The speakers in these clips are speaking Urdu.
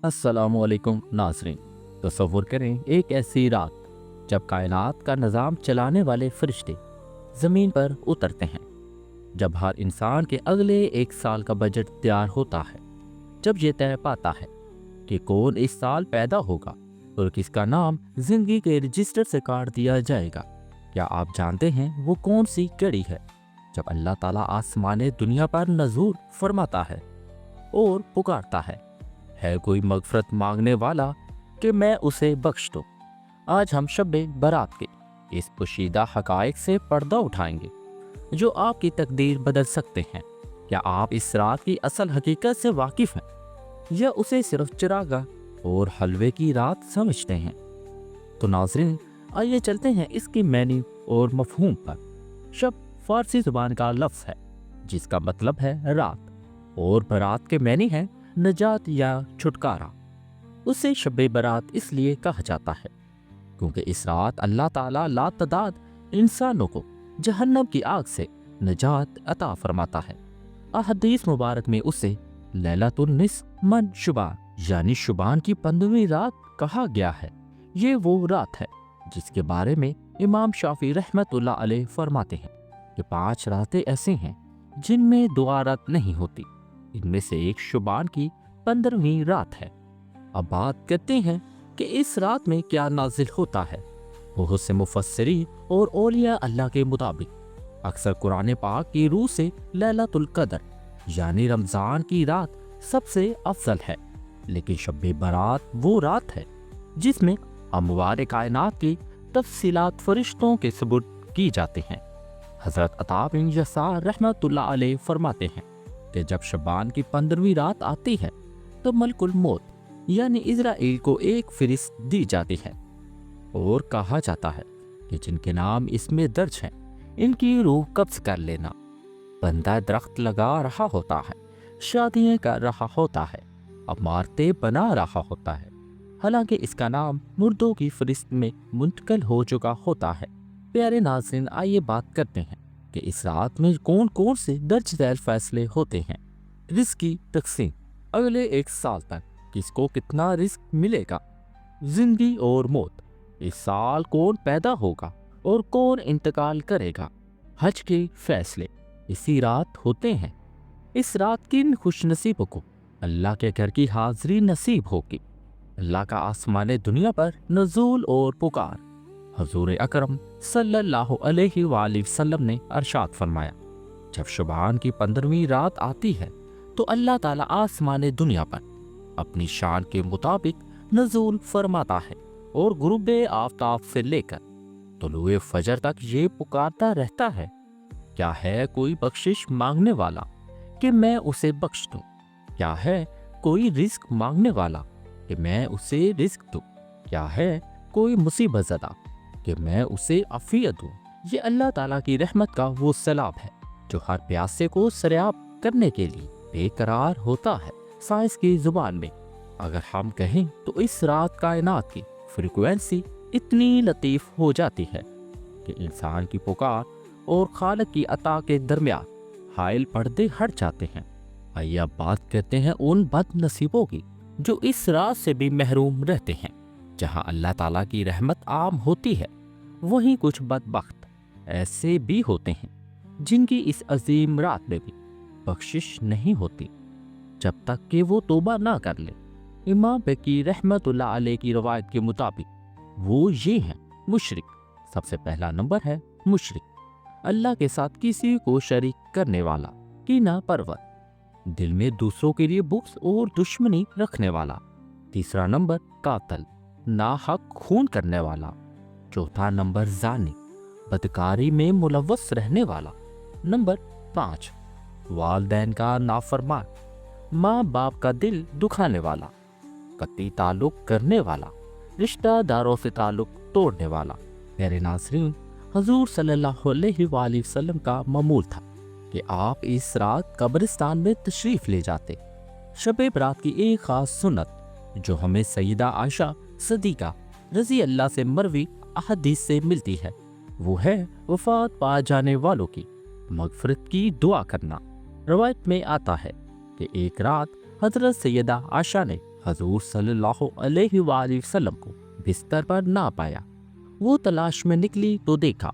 السلام علیکم ناظرین، تصور کریں ایک ایسی رات جب کائنات کا نظام چلانے والے فرشتے زمین پر اترتے ہیں، جب ہر انسان کے اگلے ایک سال کا بجٹ تیار ہوتا ہے، جب یہ طے پاتا ہے کہ کون اس سال پیدا ہوگا اور کس کا نام زندگی کے رجسٹر سے کاٹ دیا جائے گا۔ کیا آپ جانتے ہیں وہ کون سی گھڑی ہے جب اللہ تعالیٰ آسمان دنیا پر نزول فرماتا ہے اور پکارتا ہے کوئی مغفرت مانگنے والا کہ میں اسے بخش دوں؟ آج ہم شب برات کے اس پوشیدہ حقائق سے پردہ اٹھائیں گے جو آپ کی تقدیر بدل سکتے ہیں۔ کیا آپ اس رات کی اصل حقیقت سے واقف ہیں یا اسے صرف چراغاں اور حلوے کی رات سمجھتے ہیں؟ تو ناظرین، آئیے چلتے ہیں اس کی معنی اور مفہوم پر۔ شب فارسی زبان کا لفظ ہے جس کا مطلب ہے رات، اور برات کے معنی ہے نجات یا چھٹکارا۔ اسے شب برات اس لیے کہا جاتا ہے کیونکہ اس رات اللہ تعالیٰ لا تعداد انسانوں کو جہنم کی آگ سے نجات عطا فرماتا ہے۔ احادیث مبارک میں اسے لیلۃ النصف من شعبان یعنی شعبان کی 15ویں رات کہا گیا ہے۔ یہ وہ رات ہے جس کے بارے میں امام شافعی رحمت اللہ علیہ فرماتے ہیں کہ 5 راتیں ایسے ہیں جن میں دعا رات نہیں ہوتی، ان میں سے ایک شعبان کی 15ویں رات ہے۔ اب بات کرتے ہیں کہ اس رات میں کیا نازل ہوتا ہے۔ بہت سے مفسرین اور اولیاء اللہ کے مطابق اکثر قرآن پاک کی روح سے لیلۃ القدر یعنی رمضان کی رات سب سے افضل ہے، لیکن شب برات وہ رات ہے جس میں اموار کائنات کی تفصیلات فرشتوں کے سپرد کی جاتے ہیں۔ حضرت عطا بن یسار رحمت اللہ علیہ فرماتے ہیں کہ جب شعبان کی 15ویں رات آتی ہے تو ملک الموت یعنی عزرائیل کو ایک فرست دی جاتی ہے اور کہا جاتا ہے کہ جن کے نام اس میں درج ہیں ان کی روح قبض کر لینا۔ بندہ درخت لگا رہا ہوتا ہے، شادیاں کر رہا ہوتا ہے، عمارتیں بنا رہا ہوتا ہے، حالانکہ اس کا نام مردوں کی فرست میں منتقل ہو چکا ہوتا ہے۔ پیارے ناظرین، آئیے بات کرتے ہیں کہ اس رات میں کون کون سے درج ذیل فیصلے ہوتے ہیں۔ رزق کی تقسیم، اگلے ایک سال تک کس کو کتنا رزق ملے گا، زندگی اور موت، اس سال کون پیدا ہوگا اور کون انتقال کرے گا، حج کے فیصلے اسی رات ہوتے ہیں۔ اس رات کن خوش نصیبوں کو اللہ کے گھر کی حاضری نصیب ہوگی۔ اللہ کا آسمان دنیا پر نزول اور پکار۔ حضور اکرم صلی اللہ علیہ وآلہ وسلم نے ارشاد فرمایا، جب شعبان کی 15ویں رات آتی ہے تو اللہ تعالیٰ آسمان دنیا پر اپنی شان کے مطابق نزول فرماتا ہے اور غروب آفتاب سے لے کر طلوع فجر تک یہ پکارتا رہتا ہے، کیا ہے کوئی بخشش مانگنے والا کہ میں اسے بخش دوں؟ کیا ہے کوئی رزق مانگنے والا کہ میں اسے رزق دوں؟ کیا ہے کوئی مصیبت زدہ کہ میں اسے عافیت دوں؟ یہ اللہ تعالیٰ کی رحمت کا وہ سیلاب ہے جو ہر پیاسے کو سریاب کرنے کے لیے بے قرار ہوتا ہے۔ سائنس کی زبان میں اگر ہم کہیں تو اس رات کائنات کی فریکوینسی اتنی لطیف ہو جاتی ہے کہ انسان کی پکار اور خالق کی عطا کے درمیان حائل پردے ہٹ جاتے ہیں۔ آئیے اب بات کرتے ہیں ان بد نصیبوں کی جو اس رات سے بھی محروم رہتے ہیں۔ جہاں اللہ تعالیٰ کی رحمت عام ہوتی ہے، وہیں کچھ بدبخت ایسے بھی ہوتے ہیں جن کی اس عظیم رات میں بھی بخشش نہیں ہوتی جب تک کہ وہ توبہ نہ کر لے۔ امام بقی رحمت اللہ علیہ کی روایت کے مطابق وہ یہ ہیں: مشرک، سب سے پہلا نمبر ہے مشرک، اللہ کے ساتھ کسی کو شریک کرنے والا، کینہ پرور، دل میں دوسروں کے لیے بغض اور دشمنی رکھنے والا۔ تیسرا نمبر قاتل، ناحق خون کرنے والا۔ چوتھا نمبر زانی، بدکاری میں ملوث رہنے والا۔ نمبر 5، والدین کا نافرمان، ماں باپ کا دل دکھانے والا، قطعی تعلق کرنے والا، رشتہ داروں سے تعلق توڑنے والا۔ میرے ناظرین، حضور صلی اللہ علیہ وآلہ وسلم کا معمول تھا کہ آپ اس رات قبرستان میں تشریف لے جاتے۔ شب برات کی ایک خاص سنت جو ہمیں سیدہ عائشہ صدیقہ رضی اللہ سے مروی احادیث سے ملتی ہے، وہ ہے وفات پا جانے والوں کی مغفرت کی دعا کرنا۔ روایت میں آتا ہے کہ ایک رات حضرت سیدہ عائشہ نے حضور صلی اللہ علیہ وآلہ وسلم کو بستر پر نہ پایا۔ وہ تلاش میں نکلی تو دیکھا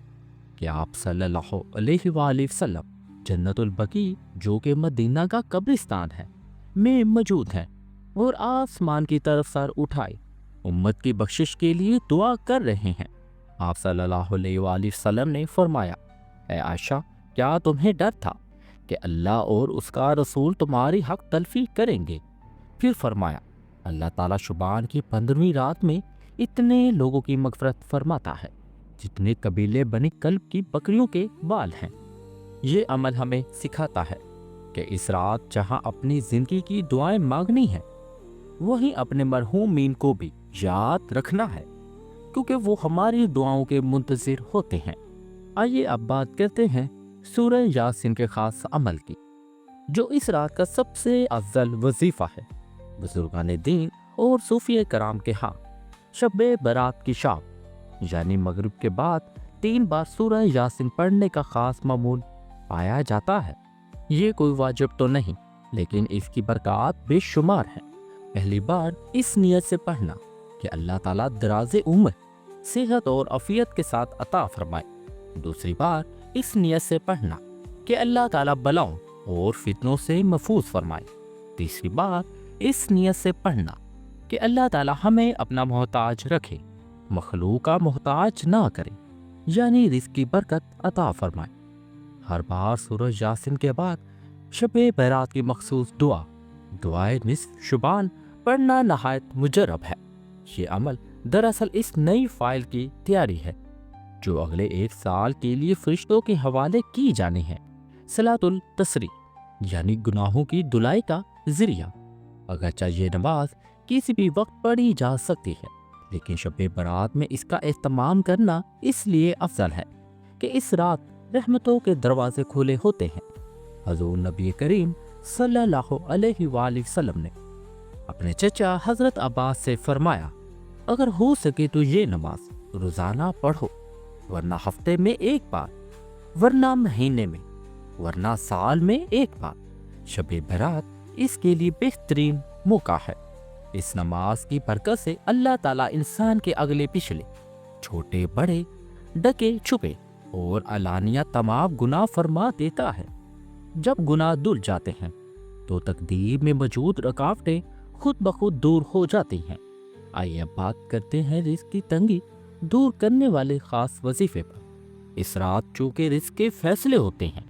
کہ آپ صلی اللہ علیہ وآلہ وسلم جنت البقیع، جو کہ مدینہ کا قبرستان ہے، میں موجود ہیں اور آسمان کی طرف سر اٹھائے امت کی بخشش کے لیے دعا کر رہے ہیں۔ آپ صلی اللہ علیہ وآلہ وسلم نے فرمایا، اے عائشہ، کیا تمہیں ڈر تھا کہ اللہ اور اس کا رسول تمہاری حق تلفی کریں گے؟ پھر فرمایا، اللہ تعالیٰ شعبان کی 15ویں رات میں اتنے لوگوں کی مغفرت فرماتا ہے جتنے قبیلے بنی کلب کی بکریوں کے بال ہیں۔ یہ عمل ہمیں سکھاتا ہے کہ اس رات جہاں اپنی زندگی کی دعائیں مانگنی ہیں، وہیں اپنے مرحومین کو بھی یاد رکھنا ہے، کیونکہ وہ ہماری دعاؤں کے منتظر ہوتے ہیں۔ آئیے اب بات کرتے ہیں سورہ یاسین کے خاص عمل کی، جو اس رات کا سب سے افضل وظیفہ ہے۔ بزرگان دین اور صوفیہ کرام کے ہاں شب برات کی شام یعنی مغرب کے بعد 3 بار سورہ یاسین پڑھنے کا خاص معمول پایا جاتا ہے۔ یہ کوئی واجب تو نہیں، لیکن اس کی برکات بے شمار ہیں۔ پہلی بار اس نیت سے پڑھنا کہ اللہ تعالیٰ دراز عمر، صحت اور عافیت کے ساتھ عطا فرمائے۔ دوسری بار اس نیت سے پڑھنا کہ اللہ تعالیٰ بلاؤں اور فتنوں سے محفوظ فرمائے۔ تیسری بار اس نیت سے پڑھنا کہ اللہ تعالیٰ ہمیں اپنا محتاج رکھے، مخلوق کا محتاج نہ کرے، یعنی رزق کی برکت عطا فرمائے۔ ہر بار سورہ یاسین کے بعد شب برات کی مخصوص دعائے نصف شعبان پڑھنا نہایت مجرب ہے۔ یہ عمل دراصل اس نئی فائل کی تیاری ہے جو اگلے 1 سال کے لیے فرشتوں کے حوالے کی جانی ہے۔ صلاۃ التسریح یعنی گناہوں کی دھلائی کا ذریعہ۔ اگرچہ یہ نماز کسی بھی وقت پڑھی جا سکتی ہے، لیکن شب برات میں اس کا اہتمام کرنا اس لیے افضل ہے کہ اس رات رحمتوں کے دروازے کھلے ہوتے ہیں۔ حضور نبی کریم صلی اللہ علیہ وآلہ وسلم نے اپنے چچا حضرت عباس سے فرمایا، اگر ہو سکے تو یہ نماز روزانہ پڑھو، ورنہ ہفتے میں 1 بار، ورنہ مہینے میں، ورنہ سال میں 1 بار۔ شب برات اس کے لیے بہترین موقع ہے۔ اس نماز کی برکت سے اللہ تعالیٰ انسان کے اگلے پچھلے، چھوٹے بڑے، ڈکے چھپے اور علانیہ تمام گناہ فرما دیتا ہے۔ جب گناہ دھل جاتے ہیں تو تقدیر میں موجود رکاوٹیں خود بخود دور ہو جاتی ہیں۔ آئیے اب بات کرتے ہیں رزق کی تنگی دور کرنے والے خاص وظیفے پر۔ اس رات چونکہ رزق کے فیصلے ہوتے ہیں،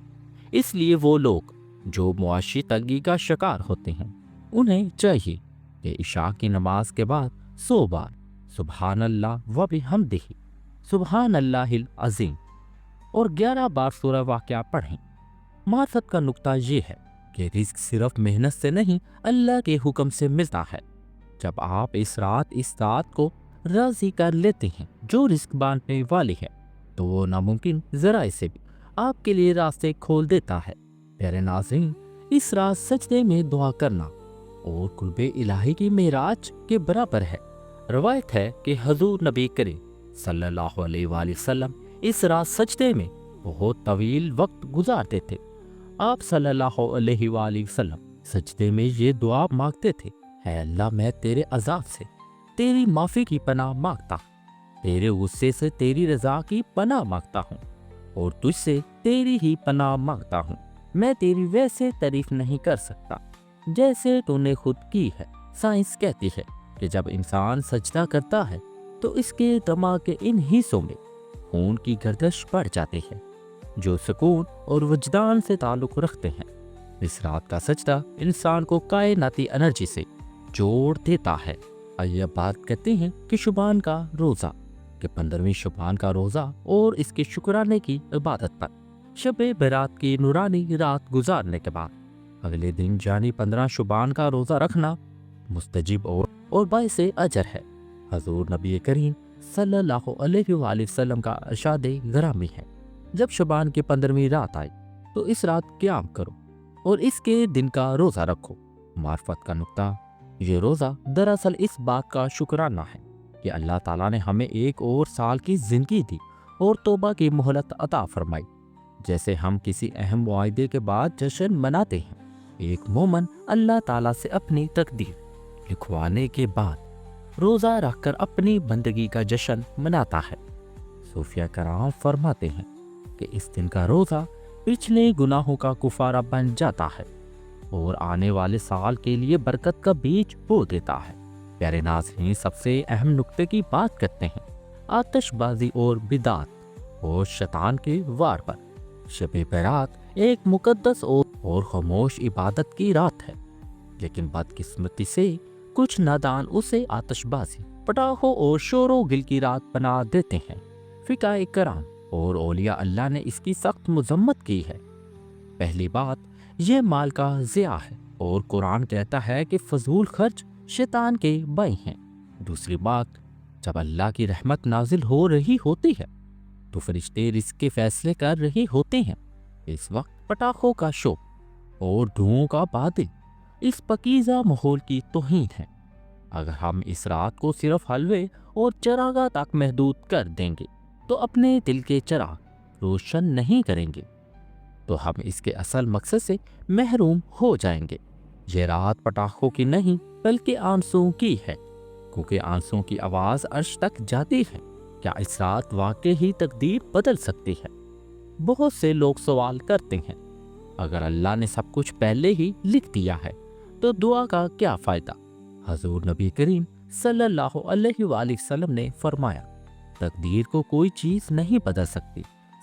اس لیے وہ لوگ جو معاشی تنگی کا شکار ہوتے ہیں، انہیں چاہیے کہ عشاء کی نماز کے بعد 100 بار سبحان اللہ و بحمدہ، سبحان اللہ العظیم اور 11 بار سورہ واقعہ پڑھیں۔ معرفت کا نقطہ یہ ہے کہ رزق صرف محنت سے نہیں، اللہ کے حکم سے ملتا ہے۔ جب آپ اس رات کو راضی کر لیتے ہیں جو رزق بانٹنے والی ہے، تو وہ ناممکن ذرائع سے بھی آپ کے لیے راستے کھول دیتا ہے۔ پیارے ناظرین، اس رات سجدے میں دعا کرنا اور قرب الہی کی معراج کے برابر ہے۔ روایت ہے کہ حضور نبی کریم صلی اللہ علیہ وآلہ وسلم اس رات سجدے میں بہت طویل وقت گزارتے تھے۔ آپ صلی اللہ علیہ وآلہ وسلم سجدے میں یہ دعا مانگتے تھے، اے اللہ، میں تیرے عذاب سے تیری معافی کی پناہ مانگتا ہوں، تیرے غصے سے تیری رضا کی پناہ مانگتا ہوں اور تجھ سے تیری ہی پناہ مانگتا ہوں۔ میں تیری ویسے تعریف نہیں کر سکتا جیسے تو نے خود کی ہے۔ سائنس کہتی ہے کہ جب انسان سجدہ کرتا ہے تو اس کے دماغ کے ان حصوں میں خون کی گردش بڑھ جاتی ہے جو سکون اور وجدان سے تعلق رکھتے ہیں۔ اس رات کا سجدہ انسان کو کائناتی انرجی سے جوڑ دیتا ہے۔ آئیے بات کرتے ہیں کہ شعبان کا روزہ، کہ 15ویں شعبان کا روزہ اور اس کے شکرانے کی عبادت پر شب برات کی نورانی رات گزارنے کے بعد اگلے دن یعنی 15 شعبان کا روزہ رکھنا مستجب اور باعث اجر ہے۔ حضور نبی کریم صلی اللہ علیہ وآلہ وسلم کا ارشاد گرامی ہے، جب شعبان کی 15ویں رات آئی تو اس رات قیام کرو اور اس کے دن کا روزہ رکھو۔ معرفت کا نقطہ، یہ روزہ دراصل اس بات کا شکرانہ ہے کہ اللہ تعالیٰ نے ہمیں 1 اور سال کی زندگی دی اور توبہ کی مہلت عطا فرمائی۔ جیسے ہم کسی اہم معاہدے کے بعد جشن مناتے ہیں، ایک مومن اللہ تعالیٰ سے اپنی تقدیر لکھوانے کے بعد روزہ رکھ کر اپنی بندگی کا جشن مناتا ہے۔ صوفیہ کرام فرماتے ہیں کہ اس دن کا روزہ پچھلے گناہوں کا کفارہ بن جاتا ہے اور آنے والے سال کے لیے برکت کا بیج بو دیتا ہے۔ پیارے ناظرین، سب سے اہم نکتے کی بات کرتے ہیں آتش بازی اور بدعت اور شیطان کے وار پر۔ شب برات ایک مقدس اور خاموش عبادت کی رات ہے، لیکن بدقسمتی سے کچھ نادان اسے آتش بازی، پٹاخوں اور شور و گل کی رات بنا دیتے ہیں۔ فقہ کرام اور اولیاء اللہ نے اس کی سخت مذمت کی ہے۔ پہلی بات، یہ مال کا ضیاع ہے اور قرآن کہتا ہے کہ فضول خرچ شیطان کے بھائی ہیں۔ دوسری بات، جب اللہ کی رحمت نازل ہو رہی ہوتی ہے تو فرشتے رزق کے فیصلے کر رہے ہوتے ہیں۔ اس وقت پٹاخوں کا شور اور دھوؤں کا بادل اس پاکیزہ ماحول کی توہین ہے۔ اگر ہم اس رات کو صرف حلوے اور چراغاں تک محدود کر دیں گے تو اپنے دل کے چراغ روشن نہیں کریں گے تو ہم اس کے اصل مقصد سے محروم ہو جائیں گے۔ یہ رات پٹاخوں کی نہیں بلکہ آنسوؤں کی ہے، کیونکہ آنسوؤں کی آواز عرش تک جاتی ہے۔ کیا اس رات واقعی ہی تقدیر بدل سکتی ہے؟ بہت سے لوگ سوال کرتے ہیں، اگر اللہ نے سب کچھ پہلے ہی لکھ دیا ہے تو دعا کا کیا فائدہ؟ حضور نبی کریم صلی اللہ علیہ وآلہ وسلم نے فرمایا، تقدیر کو کوئی چیز نہیں بدل سکتی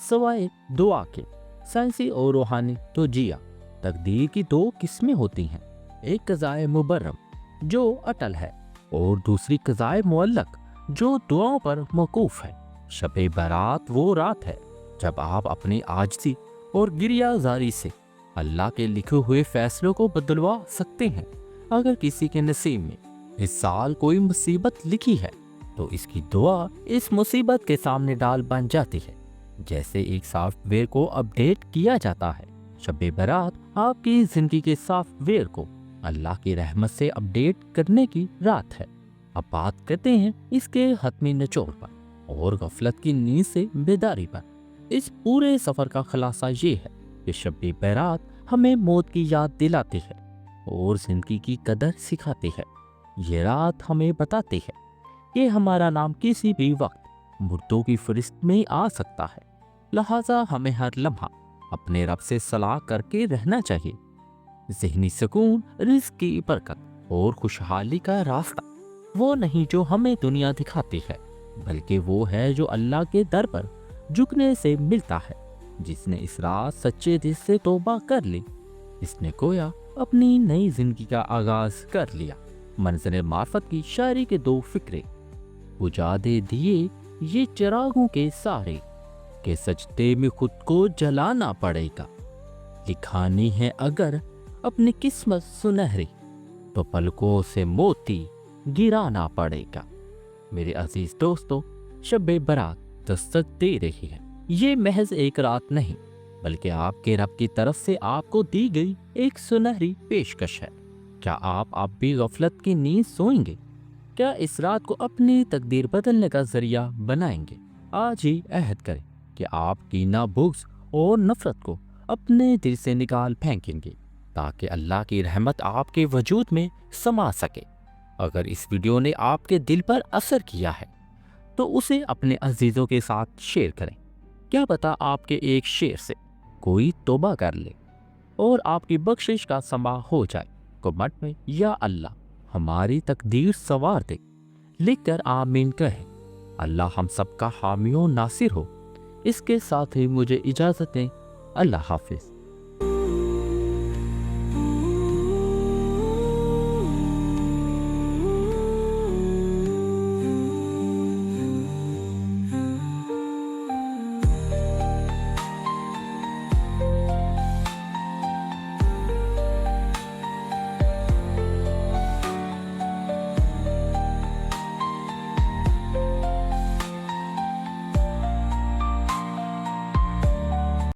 سوائے دعا کے۔ سائنسی اور روحانی توجیہ: تقدیر کی دو قسمیں ہوتی ہیں، ایک قضائے مبرم جو اٹل ہے اور دوسری قضائے معلق جو دعاؤں پر موقوف ہے۔ شب برات وہ رات ہے جب آپ اپنی عاجزی اور گریہ زاری سے اللہ کے لکھے ہوئے فیصلوں کو بدلوا سکتے ہیں۔ اگر کسی کے نصیب میں اس سال کوئی مصیبت لکھی ہے تو اس کی دعا اس مصیبت کے سامنے ڈال بن جاتی ہے، جیسے ایک سافٹ ویئر کو اپڈیٹ کیا جاتا ہے۔ شب برات آپ کی زندگی کے سافٹ ویئر کو اللہ کی رحمت سے اپڈیٹ کرنے کی رات ہے۔ اب بات کرتے ہیں اس کے حتمی نچوڑ پر اور غفلت کی نیند سے بیداری پر۔ اس پورے سفر کا خلاصہ یہ ہے کہ شب برات ہمیں موت کی یاد دلاتی ہے اور زندگی کی قدر سکھاتی ہے۔ یہ رات ہمیں بتاتی ہے کہ ہمارا نام کسی بھی وقت مردوں کی فہرست میں آ سکتا ہے، لہٰذا ہمیں ہر لمحہ اپنے رب سے صلاح کر کے رہنا چاہیے۔ ذہنی سکون، رزق کی برکت اور خوشحالی کا راستہ وہ نہیں جو ہمیں دنیا دکھاتی ہے، بلکہ وہ ہے جو اللہ کے در پر جھکنے سے ملتا ہے۔ جس نے اس رات سچے دل سے توبہ کر لی، اس نے گویا اپنی نئی زندگی کا آغاز کر لیا۔ منظر معرفت کی شاعری کے دو فقرے: بجھا دے دیے یہ چراغوں کے سارے کہ سجدے میں خود کو جلانا پڑے گا، لکھانی ہے اگر اپنی قسمت سنہری تو پلکوں سے موتی گرانا پڑے گا۔ میرے عزیز دوستو، شب برات دستک دے رہی ہے۔ یہ محض ایک رات نہیں بلکہ آپ کے رب کی طرف سے آپ کو دی گئی ایک سنہری پیشکش ہے۔ کیا آپ اب بھی غفلت کی نیند سوئیں گے؟ کیا اس رات کو اپنی تقدیر بدلنے کا ذریعہ بنائیں گے؟ آج ہی عہد کریں کہ آپ کینہ، بغض اور نفرت کو اپنے دل سے نکال پھینکیں گے تاکہ اللہ کی رحمت آپ کے وجود میں سما سکے۔ اگر اس ویڈیو نے آپ کے دل پر اثر کیا ہے تو اسے اپنے عزیزوں کے ساتھ شیئر کریں۔ کیا پتہ آپ کے ایک شیئر سے کوئی توبہ کر لے اور آپ کی بخشش کا سما ہو جائے۔ کمنٹ میں یا اللہ ہماری تقدیر سنوار دے لکھ کر آمین کہیں۔ اللہ ہم سب کا حامی و ناصر ہو۔ اس کے ساتھ ہی مجھے اجازت دیں۔ اللہ حافظ۔